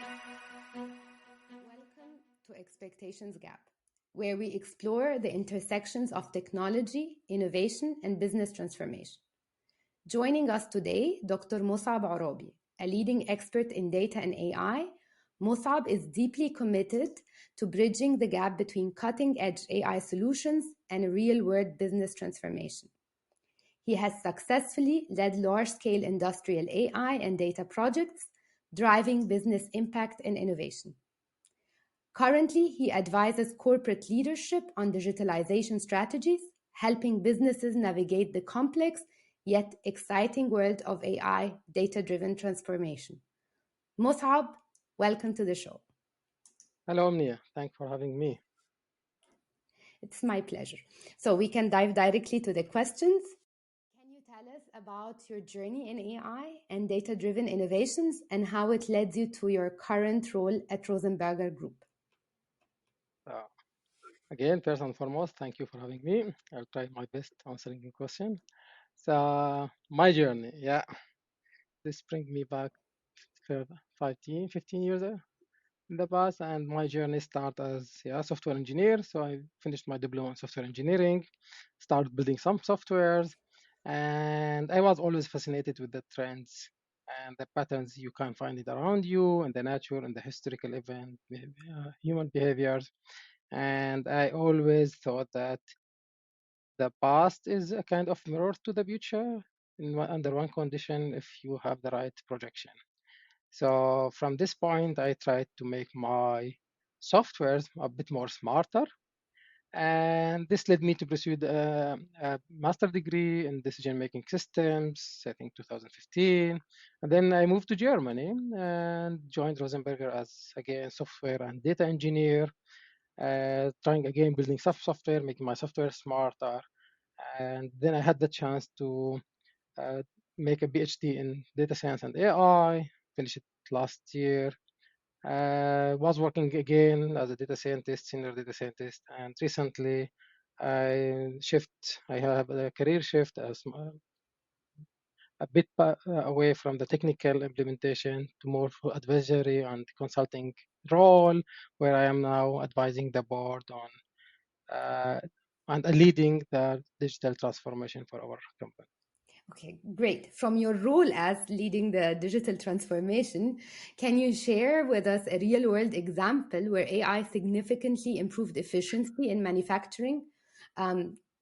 Welcome to Expectations Gap, where we explore the intersections of technology, innovation, and business transformation. Joining us today, Dr. Moussab Arabi, a leading expert in data and AI. Moussab is deeply committed to bridging the gap between cutting-edge AI solutions and real-world business transformation. He has successfully led large-scale industrial AI and data projects, driving business impact and innovation. Currently, he advises corporate leadership on digitalization strategies, helping businesses navigate the complex yet exciting world of AI data-driven transformation. Moussab, welcome to the show. Hello, Omnia. Thanks for having me. It's my pleasure. So we can dive directly to the questions. Can you tell us about your journey in AI and data-driven innovations and how it led you to your current role at Rosenberger Group? Again, first and foremost, thank you for having me. I'll try my best answering your question. So, my journey, this brings me back for 15 years in the past, and my journey started as a software engineer. So I finished my diploma in software engineering, started building some softwares, and I was always fascinated with the trends and the patterns you can find it around you and the nature and the historical event, human behaviors. And I always thought that the past is a kind of mirror to the future under one condition, if you have the right projection. So from this point, I tried to make my softwares a bit more smarter. And this led me to pursue a master degree in decision-making systems, I think 2015. And then I moved to Germany and joined Rosenberger as, again, software and data engineer, trying again building software, making my software smarter. And then I had the chance to make a PhD in data science and AI, finished it last year. Was working again as a data scientist, senior data scientist, and recently I have a career shift as a bit away from the technical implementation to more advisory and consulting role, where I am now advising the board on and leading the digital transformation for our company. Okay, great. From your role as leading the digital transformation, can you share with us a real world example where AI significantly improved efficiency in manufacturing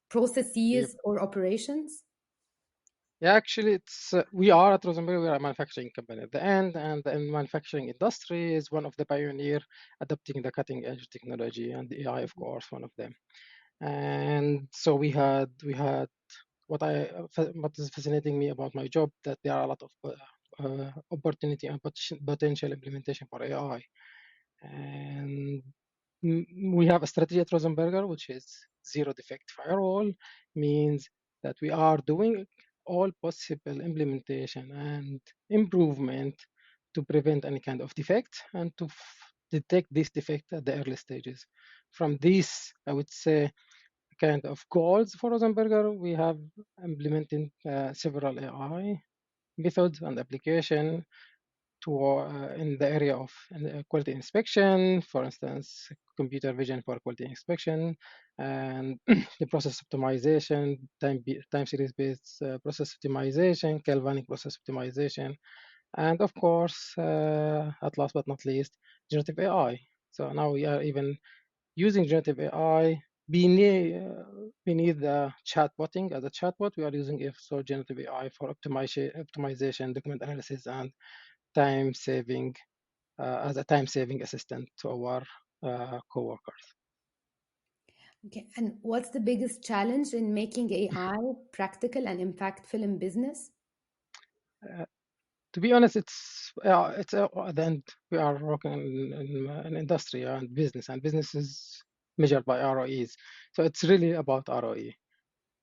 processes or operations? Yeah, actually, we are at Rosenberg. We are a manufacturing company at the end, and the manufacturing industry is one of the pioneer adopting the cutting edge technology, and the AI, of course, one of them. And so we had what is fascinating me about my job, that there are a lot of opportunity and potential implementation for AI. And we have a strategy at Rosenberger, which is zero defect firewall, means that we are doing all possible implementation and improvement to prevent any kind of defect and to detect this defect at the early stages. From this, I would say, kind of goals for Rosenberger, we have implemented several AI methods and application in the area of quality inspection, for instance, computer vision for quality inspection, and the process optimization, time series based process optimization, galvanic process optimization, and of course, at last but not least, generative AI. So now we are even using generative AI beneath the chatbotting. As a chatbot, we are using also generative AI for optimization, document analysis, and time saving as a time saving assistant to our coworkers. Okay, and what's the biggest challenge in making AI practical and impactful in business? To be honest, it's at the end we are working in an industry and business is measured by ROEs. So it's really about ROE.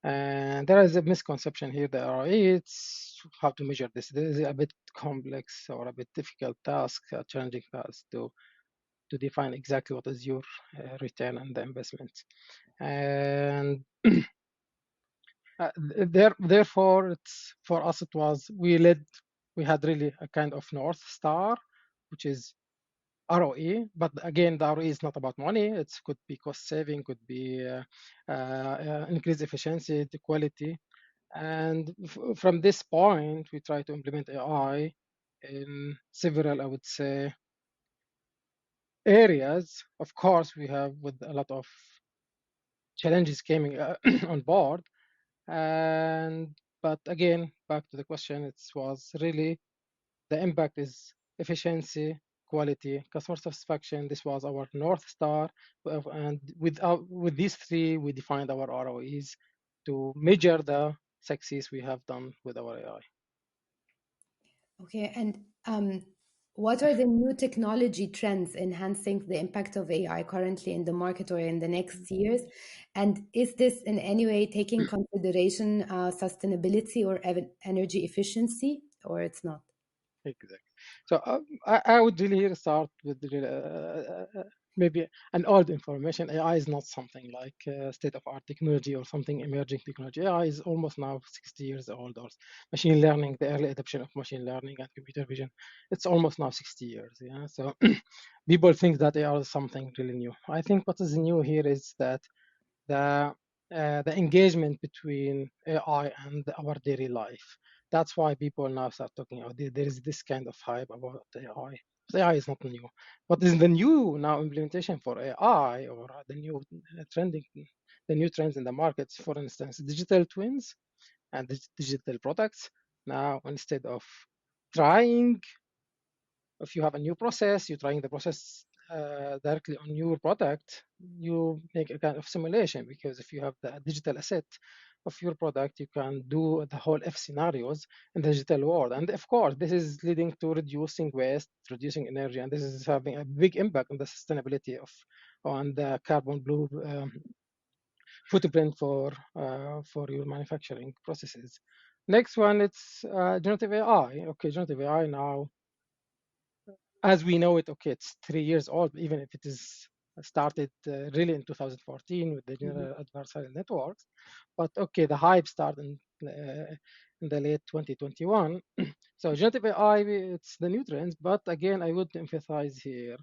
And there is a misconception here that ROE, it's how to measure this. This is a bit complex or a bit difficult task, a challenging task to define exactly what is your return on the investment. And therefore, for us, we had really a kind of North Star, which is ROE, but again, the ROE is not about money. It could be cost saving, could be increased efficiency, the quality. And from this point, we try to implement AI in several, I would say, areas. Of course, we have with a lot of challenges coming on board. And but again, back to the question, it was really the impact is efficiency, quality, customer satisfaction. This was our North Star. And with these three, we defined our ROEs to measure the success we have done with our AI. Okay, and what are the new technology trends enhancing the impact of AI currently in the market or in the next years? And is this in any way taking consideration sustainability or energy efficiency, or it's not? Exactly. So I would really here start with maybe an old information. AI is not something like state-of-art technology or something emerging technology. AI is almost now 60 years old, or machine learning, the early adoption of machine learning and computer vision. It's almost now 60 years. Yeah. So people think that AI is something really new. I think what is new here is that the engagement between AI and our daily life. That's why people now start talking about there is this kind of hype about AI. AI is not new. What is the new now implementation for AI or the new trending, the new trends in the markets? For instance, digital twins and digital products. Now, instead of trying, if you have a new process, you're trying the process directly on your product, you make a kind of simulation, because if you have the digital asset of your product, you can do the whole F scenarios in the digital world. And of course, this is leading to reducing waste, reducing energy, and this is having a big impact on the sustainability of on the carbon blue footprint for your manufacturing processes. Next one, it's generative AI. Okay, generative AI now, as we know it, okay, it's 3 years old, even if it is started really in 2014 with the general adversarial networks. But okay, the hype started in the late 2021. So generative AI, it's the new trends. But again, I would emphasize here,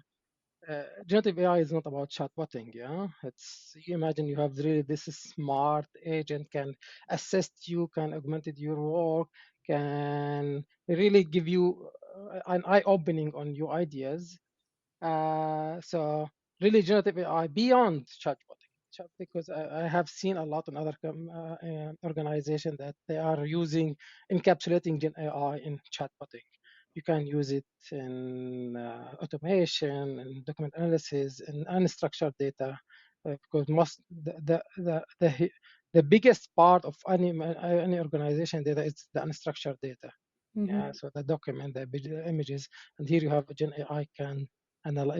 generative AI is not about chatbotting. Yeah, it's, you imagine you have really this smart agent can assist you, can augment your work, can really give you an eye opening on your ideas. So really generative AI beyond chatbotting. Because I have seen a lot in other organizations that they are using encapsulating Gen AI in chatbotting. You can use it in automation and document analysis and unstructured data, because most the biggest part of any organization data is the unstructured data. Yeah, so the document, the images, and here you have Gen AI can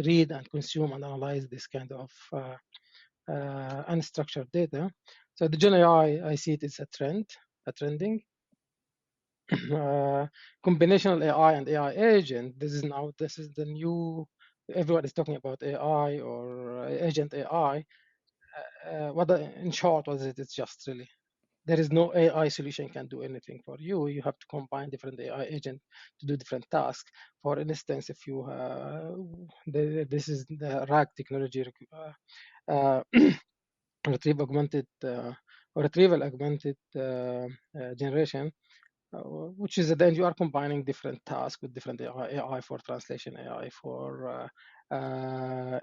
read and consume and analyze this kind of unstructured data. So the Gen AI, I see it as a trend, a trending. Combinational AI and AI agent. This is the new. Everyone is talking about AI or agent AI. In short, was it? It's just really there is no AI solution can do anything for you. You have to combine different AI agents to do different tasks. For instance, if you this is the RAG technology, retrieval augmented generation, which is then you are combining different tasks with different AI for translation, AI for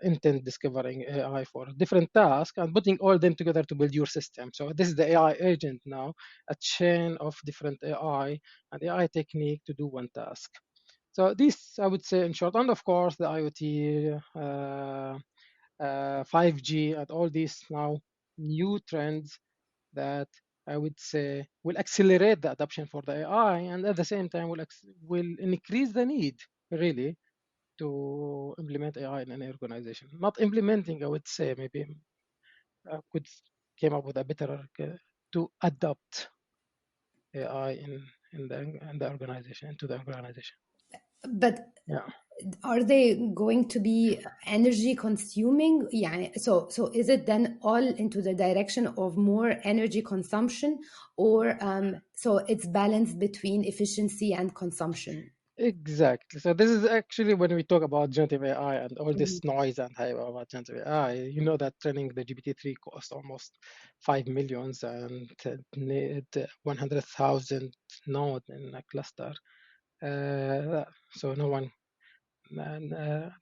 intent discovering, AI for different tasks, and putting all them together to build your system. So this is the AI agent now, a chain of different AI and AI technique to do one task. So this, I would say in short, and of course the IoT, 5G, and all these now new trends that I would say will accelerate the adoption for the AI, and at the same time will increase the need really to implement AI in any organization. Not implementing, I would say, maybe I could came up with a better to adopt AI in the organization, into the organization. But Yeah. are they going to be energy consuming? Yeah. So is it then all into the direction of more energy consumption, or so it's balanced between efficiency and consumption? Exactly. So this is actually when we talk about generative AI and all Mhm. this noise and hype about generative AI, you know that training the GPT-3 cost almost 5 millions and need 100,000 node in a cluster. So no one, and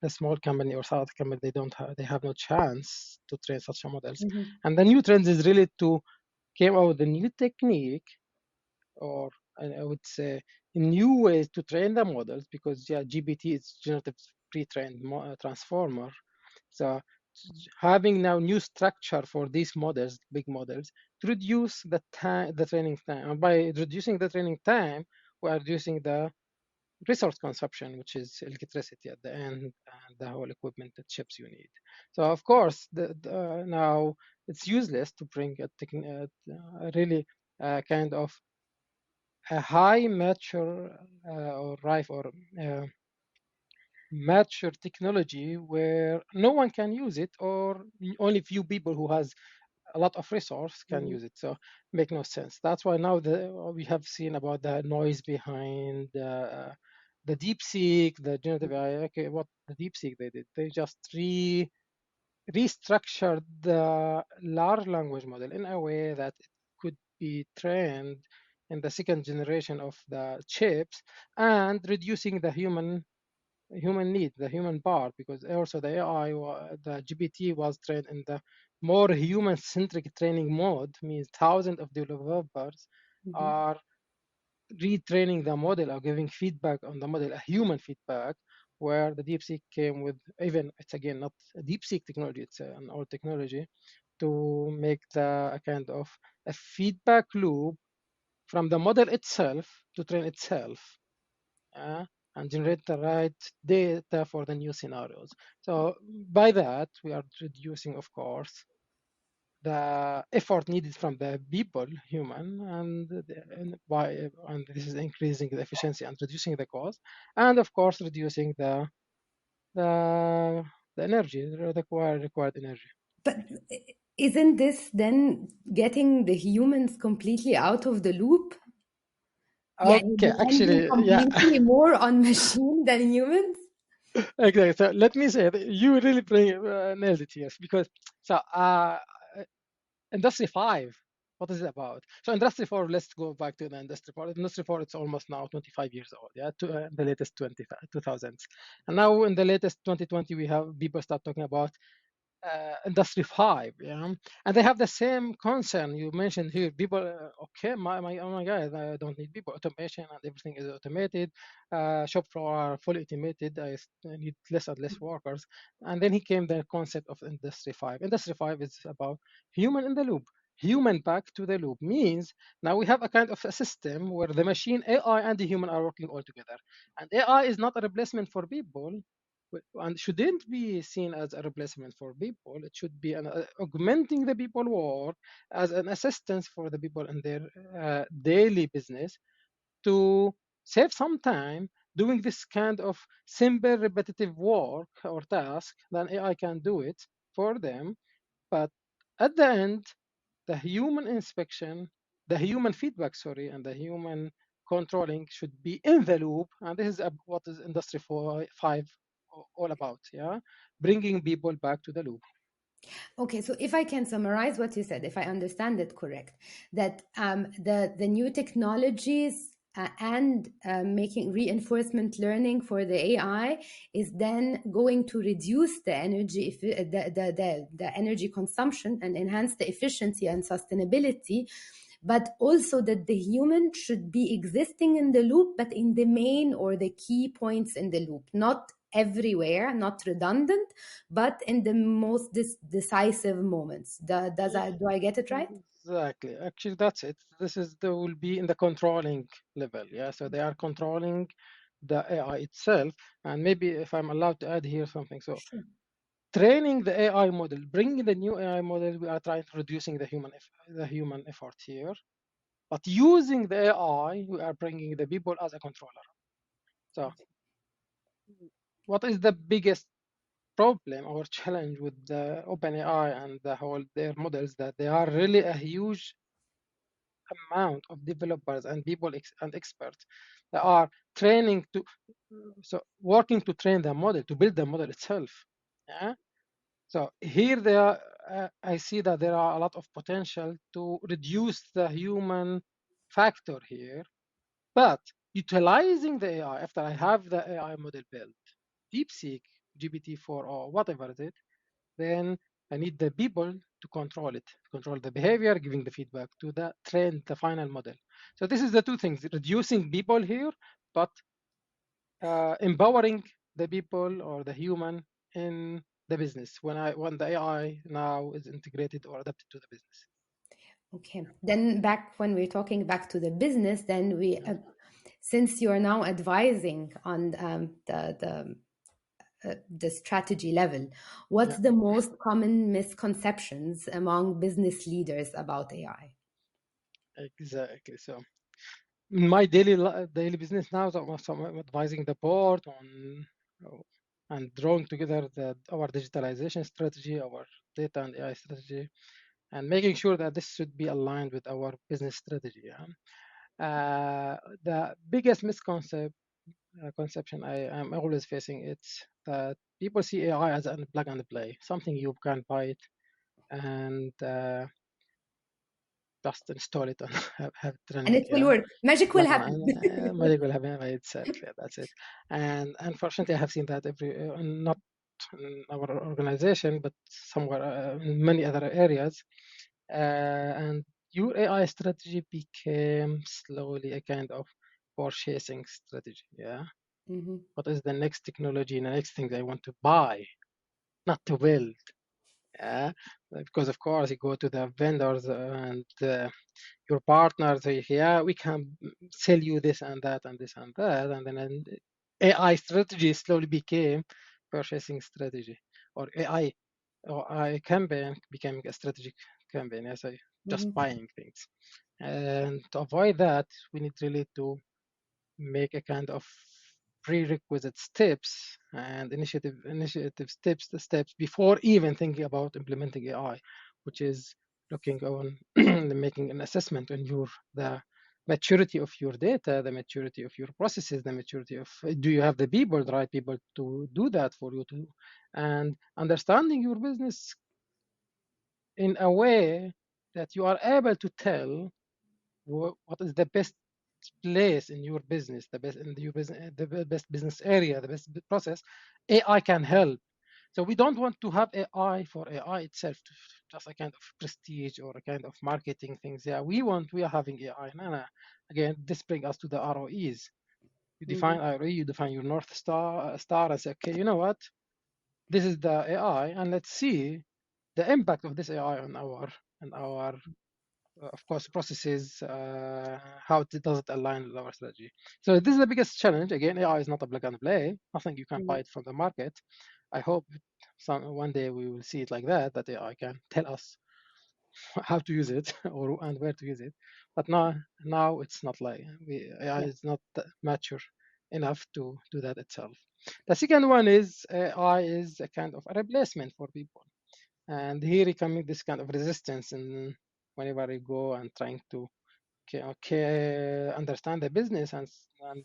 the small company or startup company, they have no chance to train such a models. Mhm. And the new trend is really to came out with a new technique, or I would say new ways to train the models, because yeah, GPT is generative pre-trained transformer. So having now new structure for these models, big models, to reduce the time, the training time. And by reducing the training time, we are reducing the resource consumption, which is electricity at the end, and the whole equipment, the chips you need. So of course, now it's useless to bring a really kind of a high mature or ripe or uh, mature technology where no one can use it, or only few people who has a lot of resource can Mhm. use it. So make no sense. That's why now we have seen about the noise behind the DeepSeek, the generative AI. Okay, what the DeepSeek they did, they just restructured the large language model in a way that it could be trained in the second generation of the chips, and reducing the human need, the human part, because also the AI, the GPT was trained in the more human-centric training mode, means thousands of developers Mhm. are retraining the model or giving feedback on the model, a human feedback, where the DeepSeek came with, even it's again not a DeepSeek technology, it's an old technology, to make the a kind of a feedback loop from the model itself to train itself, uh, and generate the right data for the new scenarios. So by that, we are reducing, of course, the effort needed from the people, human, and this is increasing the efficiency and reducing the cost, and of course reducing the, the energy, the required energy. But isn't this then getting the humans completely out of the loop? Yeah, Okay, depending actually, yeah, completely more on machine than humans? exactly. So let me say that you really nailed it here, because so Industry 5, what is it about? So Industry 4, let's go back to the Industry 4. Industry 4, it's almost now 25 years old, yeah, the latest 2000s. And now in the latest 2020, we have people start talking about Industry 5, yeah, and they have the same concern you mentioned here. People, okay, oh my God, I don't need people. Automation and everything is automated. Shop floor are fully automated. I need less and less workers. And then he came the concept of Industry 5. Industry 5 is about human in the loop. Human back to the loop means now we have a kind of a system where the machine, AI, and the human are working all together. And AI is not a replacement for people, and shouldn't be seen as a replacement for people. It should be augmenting the people work as an assistance for the people in their daily business, to save some time doing this kind of simple repetitive work or task. Then AI can do it for them, but at the end, the human inspection, the human feedback, sorry, and the human controlling should be in the loop. And this is what is Industry 5 all about, yeah? Bringing people back to the loop. Okay, so if I can summarize what you said, if I understand it correct, that the new technologies and making reinforcement learning for the AI is then going to reduce the energy, the energy consumption, and enhance the efficiency and sustainability, but also that the human should be existing in the loop, but in the main or the key points in the loop, not everywhere, not redundant, but in the most decisive moments. Do I get it right? Exactly. Actually, that's it. This is the will be in the controlling level. Yeah. So they are controlling the AI itself. And maybe if I'm allowed to add here something. So Sure. training the AI model, bringing the new AI model, we are trying to reducing the human effort here. But using the AI, we are bringing the people as a controller. So what is the biggest problem or challenge with the OpenAI and the whole their models, that they are really a huge amount of developers and people and experts. They are training to, so working to train the model, to build the model itself. Yeah. So here I see that there are a lot of potential to reduce the human factor here, but utilizing the AI after I have the AI model built, DeepSeek, GPT-4 or whatever it is, then I need the people to control it, control the behavior, giving the feedback to the train, the final model. So this is the two things, reducing people here, but empowering the people or the human in the business when the AI now is integrated or adapted to the business. Okay. Then back when we're talking back to the business, then Yeah. since you're now advising on the strategy level, what's Yeah, the most common misconceptions among business leaders about AI? exactly. So in my daily business now, so I'm advising the board on and drawing together our digitalization strategy, our data and AI strategy, and making sure that this should be aligned with our business strategy. Yeah? The biggest conception I am always facing, it's that people see AI as a plug and play, something you can buy it and just install it and have it And running. it will Yeah, work. Magic will plug happen. and magic will happen by itself. Yeah, that's it. And unfortunately, I have seen that not in our organization, but somewhere in many other areas. And your AI strategy became slowly a kind of purchasing strategy. Yeah, Mhm. what is the next technology, the next thing I want to buy, not to build. Yeah, because of course you go to the vendors and your partners say, yeah, we can sell you this and that and this and that, and then AI strategy slowly became purchasing strategy, or AI campaign becoming a strategic campaign. Yes, just Mhm. buying things, and to avoid that, we need really to make a kind of prerequisite steps and initiative steps, the steps before even thinking about implementing AI, which is looking on making an assessment on the maturity of your data, the maturity of your processes, the maturity of do you have the people, the right people to do that for you to, and understanding your business in a way that you are able to tell what is the best place in your business, the best in your business, the best business area, the best process. AI can help. So we don't want to have AI for AI itself, just a kind of prestige or a kind of marketing things. Yeah, we are having AI. No, no. Again, this brings us to the ROEs. You define Mhm. ROE, you define your North Star and say, okay, you know what? This is the AI, and let's see the impact of this AI on our of course, processes, how does it align with our strategy? So this is the biggest challenge. Again, AI is not a plug and play. Nothing you can buy Mhm. it from the market. I hope one day we will see it like that AI can tell us how to use it or and where to use it. But now it's not like AI Yeah. is not mature enough to do that itself. The second one is AI is a kind of a replacement for people. And here you come this kind of resistance and whenever you go and trying to understand the business and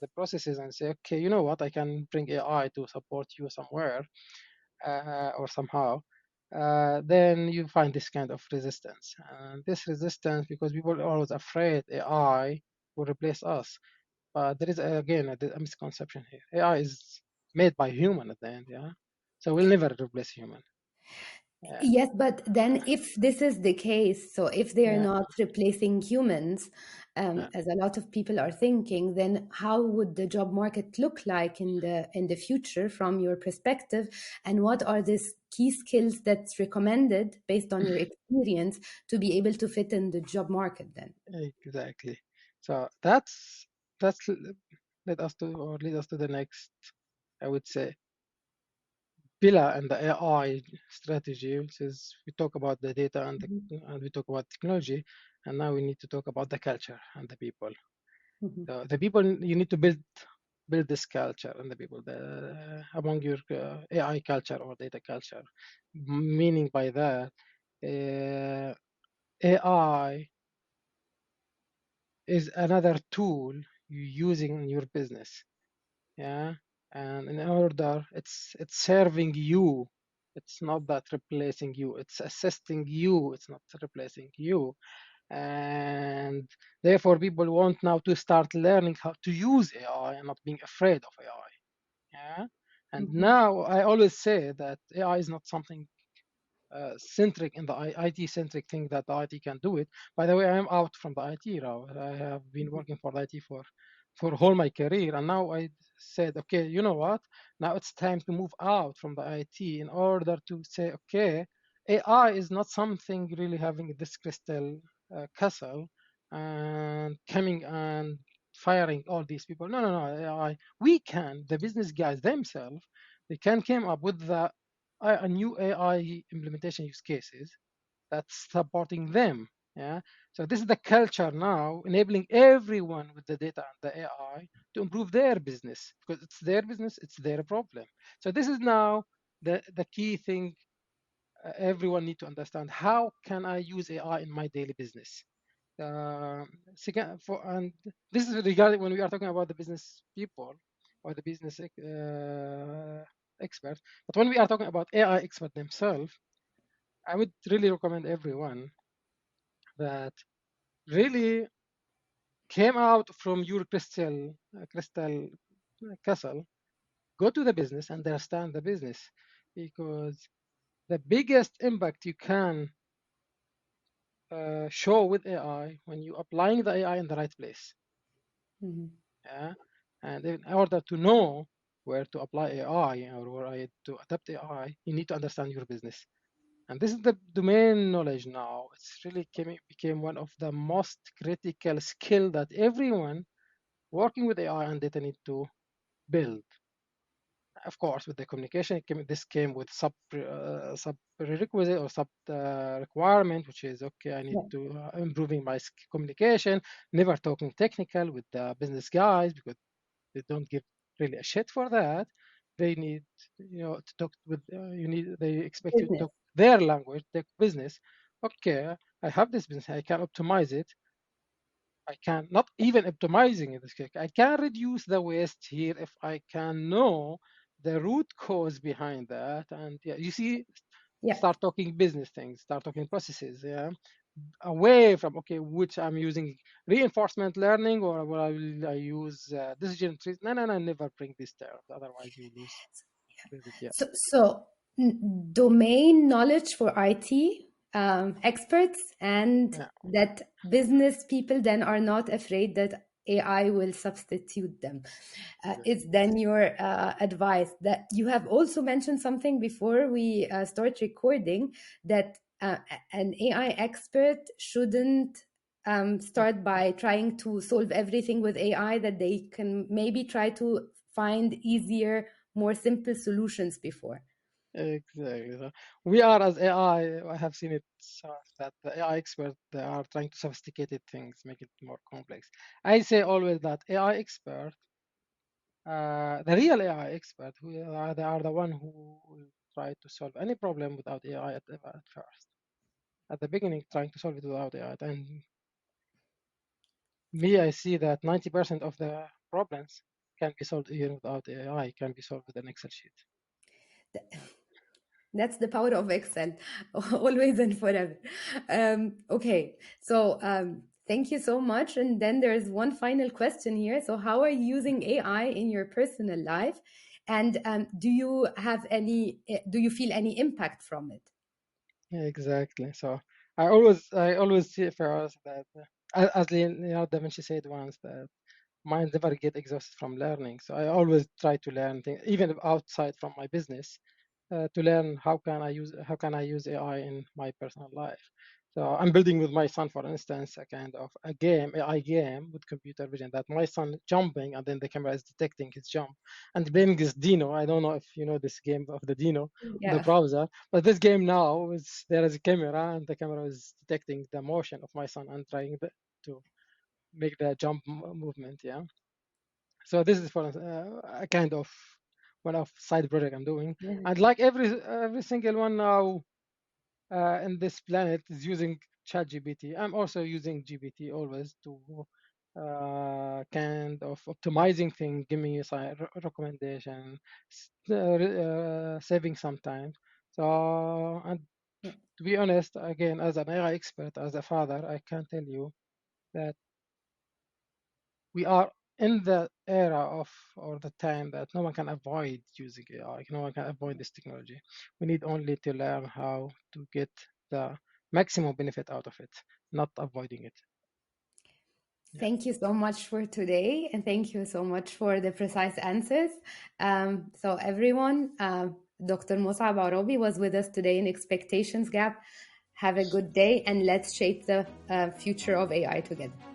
the processes and say, okay, you know what, I can bring AI to support you somewhere or somehow, then you find this kind of resistance. And this resistance, because people are always afraid AI will replace us. But there is, again, a misconception here. AI is made by human at the end, yeah? So we'll never replace human. Yeah, Yes, but then if this is the case, so if they are yeah, not replacing humans, yeah. as a lot of people are thinking, then how would the job market look like in the future from your perspective? And what are these key skills that's recommended based on your experience to be able to fit in the job market then? Exactly. So that's lead us to the next, I would say, pillar in the AI strategy, which is we talk about the data Mhm. and we talk about technology, and now we need to talk about the culture and the people. Mhm. So the people you need to build this culture and the people among your AI culture or data culture. Meaning by that, AI is another tool you're using in your business. Yeah, and in order, it's serving you. It's not that replacing you. It's assisting you. It's not replacing you. And therefore, people want now to start learning how to use AI and not being afraid of AI. Yeah, and Mhm. now I always say that AI is not something centric in the IT centric thing that the IT can do it. By the way, I am out from the IT now. I have been working for the IT for whole my career, and now I said, okay, you know what? Now it's time to move out from the IT in order to say, okay, AI is not something really having this crystal castle and coming and firing all these people. No, no, no. AI, we can, the business guys themselves, they can come up with the a new AI implementation use cases that's supporting them. Yeah. So this is the culture now, enabling everyone with the data and the AI to improve their business because it's their business, it's their problem. So this is now the key thing everyone need to understand. How can I use AI in my daily business? Uh, and this is regarding when we are talking about the business people or the business experts. But when we are talking about AI experts themselves, I would really recommend everyone that really came out from your crystal castle, go to the business, understand the business, because the biggest impact you can show with AI when you applying the AI in the right place. Mhm. Yeah, and in order to know where to apply AI or to adapt AI, you need to understand your business. And this is the domain knowledge now. It's really became one of the most critical skill that everyone working with AI and data need to build. Of course, with the communication, this came with sub prerequisite or sub requirement, which is okay. I need Yeah. to improving my communication. Never talking technical with the business guys because they don't give really a shit for that. They need, to talk with you need. They expect you to Business. talk their language, their business. Okay, I have this business. I can optimize it. I can not even optimizing in this case. I can reduce the waste here if I can know the root cause behind that. And yeah, you see, Yeah. start talking business things, start talking processes. Yeah, away from okay, which I'm using reinforcement learning or will I use decision trees. No, no, no, never bring these terms. Otherwise, you lose credit. Yeah, So domain knowledge for IT experts, and yeah, that business people then are not afraid that AI will substitute them. Is exactly. then your advice. That you have also mentioned something before we start recording, that an AI expert shouldn't start by trying to solve everything with AI, that they can maybe try to find easier, more simple solutions before. Exactly. So we are as AI, I have seen it that the AI experts they are trying to sophisticated things, make it more complex. I say always that AI expert, the real AI expert, they are the one who will try to solve any problem without AI at first. At the beginning, trying to solve it without AI. And me, I see that 90% of the problems can be solved even without AI, can be solved with an Excel sheet. That's the power of Excel, always and forever. Okay, so thank you so much. And then there's one final question here. So, how are you using AI in your personal life? And do you feel any impact from it? Yeah, exactly. So I always see for us that as Leonardo da Vinci said once that minds never get exhausted from learning. So I always try to learn things, even outside from my business, to learn how can I use AI in my personal life. So I'm building with my son, for instance, a kind of a game, AI game with computer vision that my son jumping and then the camera is detecting his jump and playing this Dino. I don't know if you know this game of the Dino, the Yeah. browser, but this game now is there is a camera and the camera is detecting the motion of my son and trying to make the jump movement. Yeah. So this is for a kind of one of side project I'm doing, Yeah. and like every single one now in this planet is using ChatGPT. I'm also using GPT always to kind of optimizing thing, giving you some recommendation, saving some time. So, and Yeah. to be honest, again, as an AI expert, as a father, I can tell you that we are in the era of, or the time that no one can avoid using AI. No one can avoid this technology. We need only to learn how to get the maximum benefit out of it, not avoiding it. Yeah. Thank you so much for today, and thank you so much for the precise answers. So everyone, Dr. Moussab Arabi was with us today in Expectations Gap. Have a good day, and let's shape the future of AI together.